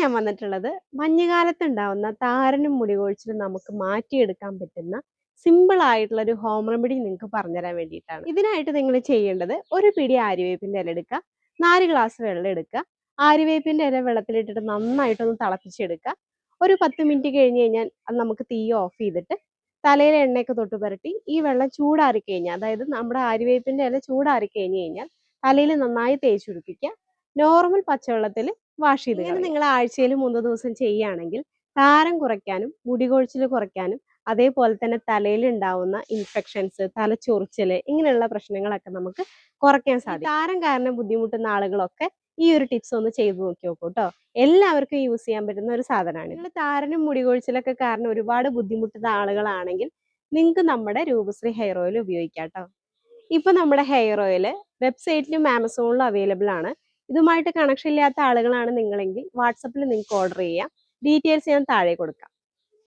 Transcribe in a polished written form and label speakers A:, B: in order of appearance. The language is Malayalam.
A: ഞാൻ വന്നിട്ടുള്ളത് മഞ്ഞുകാലത്ത് ഉണ്ടാവുന്ന താരനും മുടികൊഴിച്ചിലും നമുക്ക് മാറ്റിയെടുക്കാൻ പറ്റുന്ന സിമ്പിൾ ആയിട്ടുള്ള ഒരു ഹോം റെമഡി നിങ്ങൾക്ക് പറഞ്ഞുതരാൻ വേണ്ടിയിട്ടാണ്. ഇതിനായിട്ട് നിങ്ങൾ ചെയ്യേണ്ടത് ഒരു പിടി ആര്യവേപ്പിന്റെ ഇല എടുക്കുക, 4 ഗ്ലാസ് വെള്ളം എടുക്കുക. ആര്യവേപ്പിന്റെ ഇല വെള്ളത്തിലിട്ടിട്ട് നന്നായിട്ടൊന്ന് തിളപ്പിച്ചെടുക്കുക. ഒരു 10 മിനിറ്റ് കഴിഞ്ഞ് കഴിഞ്ഞാൽ അത് നമുക്ക് തീ ഓഫ് ചെയ്തിട്ട് തലയിൽ എണ്ണയൊക്കെ തൊട്ട് പുരട്ടി ഈ വെള്ളം ചൂടാറി കഴിഞ്ഞാൽ, അതായത് നമ്മുടെ ആര്യവേപ്പിന്റെ ഇല ചൂടാറി കഴിഞ്ഞ് കഴിഞ്ഞാൽ തലയിൽ നന്നായി തേച്ച് പിടിപ്പിക്കുക. നോർമൽ പച്ചവെള്ളത്തിൽ വാഷ് ചെയ്ത് ഇങ്ങനെ നിങ്ങൾ ആഴ്ചയിൽ 3 ദിവസം ചെയ്യുകയാണെങ്കിൽ താരൻ കുറയ്ക്കാനും മുടികൊഴിച്ചിൽ കുറയ്ക്കാനും അതേപോലെ തന്നെ തലയിൽ ഉണ്ടാവുന്ന ഇൻഫെക്ഷൻസ്, തലച്ചൊറിച്ചല് ഇങ്ങനെയുള്ള പ്രശ്നങ്ങളൊക്കെ നമുക്ക് കുറയ്ക്കാൻ സാധിക്കും. താരൻ കാരണം ബുദ്ധിമുട്ടുന്ന ആളുകളൊക്കെ ഈ ഒരു ടിപ്സ് ഒന്ന് ചെയ്ത് നോക്കി നോക്കൂ കേട്ടോ. എല്ലാവർക്കും യൂസ് ചെയ്യാൻ പറ്റുന്ന ഒരു സാധനമാണ്. നിങ്ങൾ താരനും മുടികൊഴിച്ചിലൊക്കെ കാരണം ഒരുപാട് ബുദ്ധിമുട്ടുന്ന ആളുകളാണെങ്കിൽ നിങ്ങൾക്ക് നമ്മുടെ രൂപശ്രീ ഹെയർ ഓയിൽ ഉപയോഗിക്കാം കേട്ടോ. ഇപ്പൊ നമ്മുടെ ഹെയർ ഓയിൽ വെബ്സൈറ്റിലും ആമസോണിലും അവൈലബിൾ ആണ്. ഇതുമായിട്ട് കണക്ഷൻ ഇല്ലാത്ത ആളുകളാണ് നിങ്ങളെങ്കിൽ വാട്സപ്പിൽ നിങ്ങൾക്ക് ഓർഡർ ചെയ്യാം. ഡീറ്റെയിൽസ് ഞാൻ താഴെ കൊടുക്കാം.